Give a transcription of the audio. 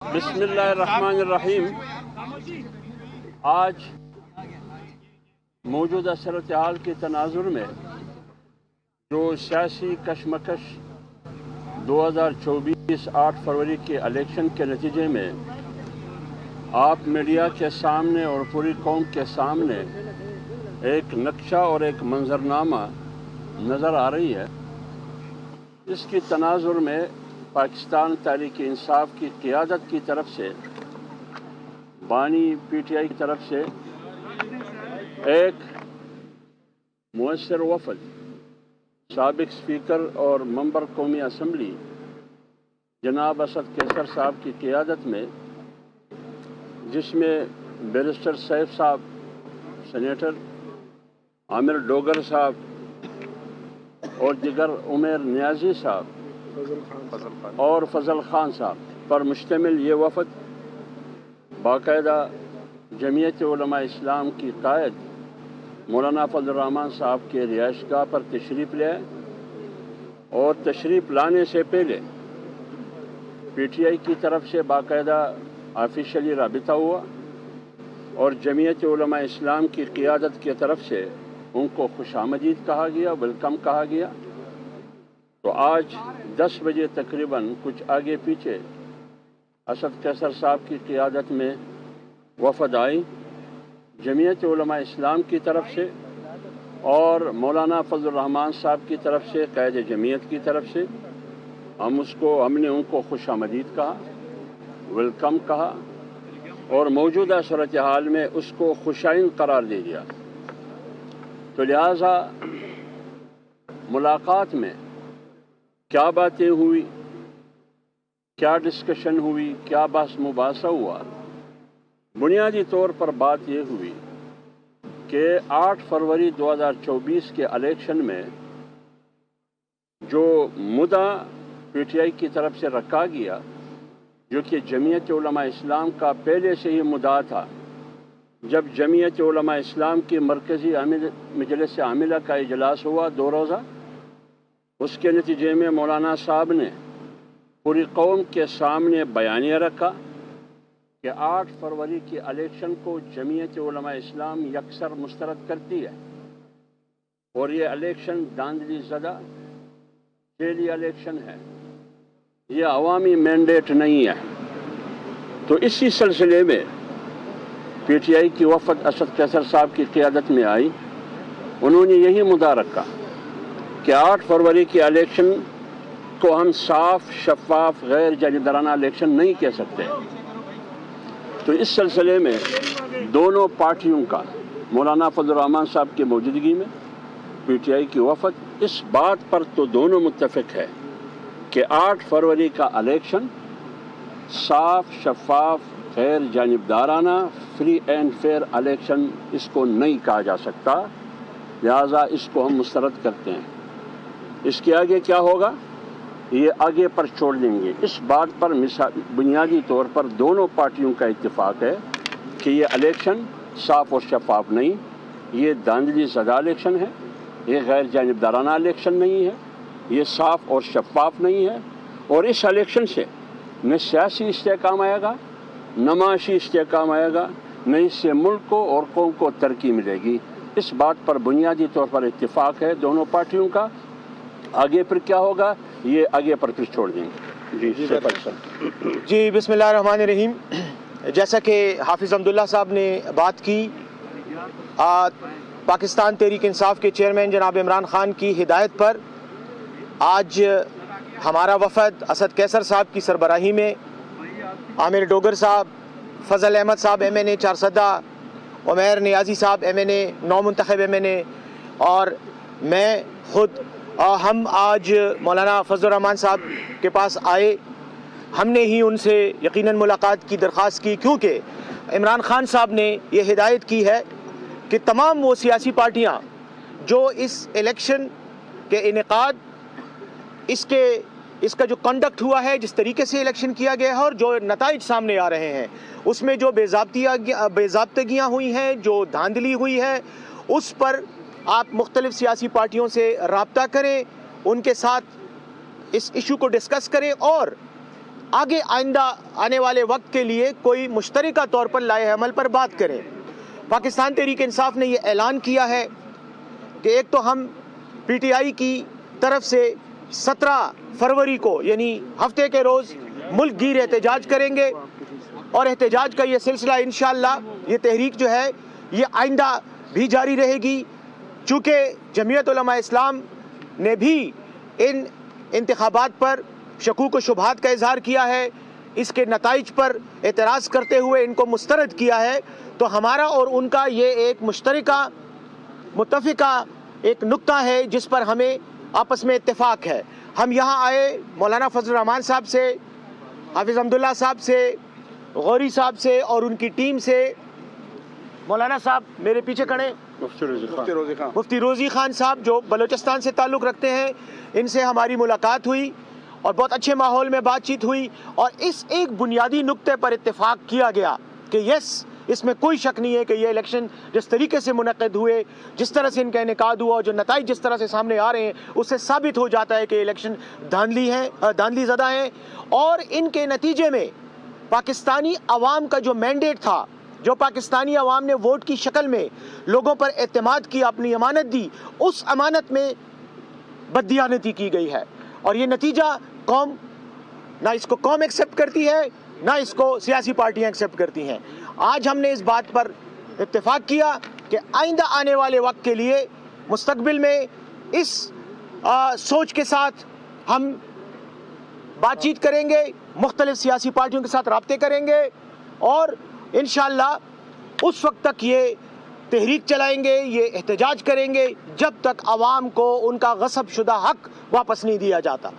بسم اللہ الرحمن الرحیم۔ آج موجودہ صورتحال کے تناظر میں جو سیاسی کشمکش 2024 8 فروری کے الیکشن کے نتیجے میں آپ میڈیا کے سامنے اور پوری قوم کے سامنے ایک نقشہ اور ایک منظرنامہ نظر آ رہی ہے، اس کی تناظر میں پاکستان تحریک انصاف کی قیادت کی طرف سے، بانی پی ٹی آئی کی طرف سے ایک مؤثر وفد سابق اسپیکر اور ممبر قومی اسمبلی جناب اسد کیسر صاحب کی قیادت میں، جس میں بیرسٹر سیف صاحب سینیٹر، عامر ڈوگر صاحب اور دیگر عمیر نیازی صاحب اور فضل خان صاحب پر مشتمل یہ وفد باقاعدہ جمعیت علماء اسلام کی قائد مولانا فضل الرحمان صاحب کے رہائش گاہ پر تشریف لے اور تشریف لانے سے پہلے پی ٹی آئی کی طرف سے باقاعدہ آفیشلی رابطہ ہوا اور جمعیت علماء اسلام کی قیادت کی طرف سے ان کو خوش آمدید کہا گیا، ویلکم کہا گیا۔ تو آج 10 بجے تقریباً کچھ آگے پیچھے اسد کیسر صاحب کی قیادت میں وفد آئی جمعیت علماء اسلام کی طرف سے اور مولانا فضل الرحمان صاحب کی طرف سے، قائد جمعیت کی طرف سے۔ ہم نے ان کو خوش آمدید کہا، ویلکم کہا اور موجودہ صورتحال میں اس کو خوشائن قرار دے دیا۔ تو لہٰذا ملاقات میں کیا باتیں ہوئی، کیا ڈسکشن ہوئی، کیا بحث مباحثہ ہوا، بنیادی طور پر بات یہ ہوئی کہ 8 فروری 2024 کے الیکشن میں جو مدعا پی ٹی آئی کی طرف سے رکھا گیا، جو کہ جمعیت علماء اسلام کا پہلے سے ہی مدعا تھا، جب جمعیت علماء اسلام کی مرکزی مجلس عاملہ کا اجلاس ہوا 2 روزہ، اس کے نتیجے میں مولانا صاحب نے پوری قوم کے سامنے بیانیہ رکھا کہ 8 فروری کے الیکشن کو جمعیت علماء اسلام یکسر مسترد کرتی ہے اور یہ الیکشن دھاندلی زدہ ذیلی الیکشن ہے، یہ عوامی مینڈیٹ نہیں ہے۔ تو اسی سلسلے میں پی ٹی آئی کی وفد اسد کیسر صاحب کی قیادت میں آئی، انہوں نے یہی مدعا رکھا کہ 8 فروری کے الیکشن کو ہم صاف، شفاف، غیر جانبدارانہ الیکشن نہیں کہہ سکتے۔ تو اس سلسلے میں دونوں پارٹیوں کا مولانا فضل الرحمان صاحب کی موجودگی میں پی ٹی آئی کی وفد اس بات پر تو دونوں متفق ہے کہ 8 فروری کا الیکشن صاف، شفاف، غیر جانبدارانہ، فری اینڈ فیئر الیکشن اس کو نہیں کہا جا سکتا، لہٰذا اس کو ہم مسترد کرتے ہیں۔ اس کے آگے کیا ہوگا یہ آگے پر چھوڑ دیں گے۔ اس بات پر بنیادی طور پر دونوں پارٹیوں کا اتفاق ہے کہ یہ الیکشن صاف اور شفاف نہیں، یہ دھاندلی زدہ الیکشن ہے، یہ غیر جانبدارانہ الیکشن نہیں ہے، یہ صاف اور شفاف نہیں ہے، اور اس الیکشن سے نہ سیاسی استحکام آئے گا، نہ معاشی استحکام آئے گا، نہ اس سے ملک کو اور قوم کو ترقی ملے گی۔ اس بات پر بنیادی طور پر اتفاق ہے دونوں پارٹیوں کا۔ آگے پھر کیا ہوگا یہ آگے پر پھر چھوڑ دیں گے۔ جی بسم اللہ الرحمن الرحیم۔ جیسا کہ حافظ عبداللہ صاحب نے بات کی، پاکستان تحریک انصاف کے چیئرمین جناب عمران خان کی ہدایت پر آج ہمارا وفد اسد کیسر صاحب کی سربراہی میں عامر ڈوگر صاحب، فضل احمد صاحب ایم این اے چارسدہ، عمیر نیازی صاحب ایم این اے نو منتخب ایم این اے اور میں خود ہم آج مولانا فضل الرحمان صاحب کے پاس آئے۔ ہم نے ہی ان سے یقیناً ملاقات کی درخواست کی، کیونکہ عمران خان صاحب نے یہ ہدایت کی ہے کہ تمام وہ سیاسی پارٹیاں جو اس الیکشن کے انعقاد، اس کا جو کنڈکٹ ہوا ہے، جس طریقے سے الیکشن کیا گیا ہے اور جو نتائج سامنے آ رہے ہیں، اس میں جو بے ضابطگیاں ہوئی ہیں، جو دھاندلی ہوئی ہے، اس پر آپ مختلف سیاسی پارٹیوں سے رابطہ کریں، ان کے ساتھ اس ایشو کو ڈسکس کریں اور آگے آئندہ آنے والے وقت کے لیے کوئی مشترکہ طور پر لائحہ عمل پر بات کریں۔ پاکستان تحریک انصاف نے یہ اعلان کیا ہے کہ ایک تو ہم پی ٹی آئی کی طرف سے 17 فروری کو یعنی ہفتے کے روز ملک گیر احتجاج کریں گے، اور احتجاج کا یہ سلسلہ انشاءاللہ یہ تحریک جو ہے یہ آئندہ بھی جاری رہے گی، چونکہ جمعیت علماء اسلام نے بھی ان انتخابات پر شکوک و شبہات کا اظہار کیا ہے، اس کے نتائج پر اعتراض کرتے ہوئے ان کو مسترد کیا ہے، تو ہمارا اور ان کا یہ ایک مشترکہ متفقہ ایک نقطہ ہے جس پر ہمیں آپس میں اتفاق ہے۔ ہم یہاں آئے مولانا فضل الرحمان صاحب سے، حافظ حمداللہ صاحب سے، غوری صاحب سے اور ان کی ٹیم سے، مولانا صاحب میرے پیچھے کھڑے، مفتی روزی خان صاحب جو بلوچستان سے تعلق رکھتے ہیں، ان سے ہماری ملاقات ہوئی اور بہت اچھے ماحول میں بات چیت ہوئی، اور اس ایک بنیادی نقطے پر اتفاق کیا گیا کہ یس، اس میں کوئی شک نہیں ہے کہ یہ الیکشن جس طریقے سے منعقد ہوئے، جس طرح سے ان کا انعقاد ہوا اور جو نتائج جس طرح سے سامنے آ رہے ہیں، اس سے ثابت ہو جاتا ہے کہ الیکشن دھاندلی زدہ ہیں، اور ان کے نتیجے میں پاکستانی عوام کا جو مینڈیٹ تھا، جو پاکستانی عوام نے ووٹ کی شکل میں لوگوں پر اعتماد کیا، اپنی امانت دی، اس امانت میں بددیانتی کی گئی ہے، اور یہ نتیجہ قوم نہ اس کو قوم ایکسیپٹ کرتی ہے، نہ اس کو سیاسی پارٹیاں ایکسیپٹ کرتی ہیں۔ آج ہم نے اس بات پر اتفاق کیا کہ آئندہ آنے والے وقت کے لیے مستقبل میں اس سوچ کے ساتھ ہم بات چیت کریں گے، مختلف سیاسی پارٹیوں کے ساتھ رابطے کریں گے، اور انشاءاللہ اس وقت تک یہ تحریک چلائیں گے، یہ احتجاج کریں گے جب تک عوام کو ان کا غصب شدہ حق واپس نہیں دیا جاتا۔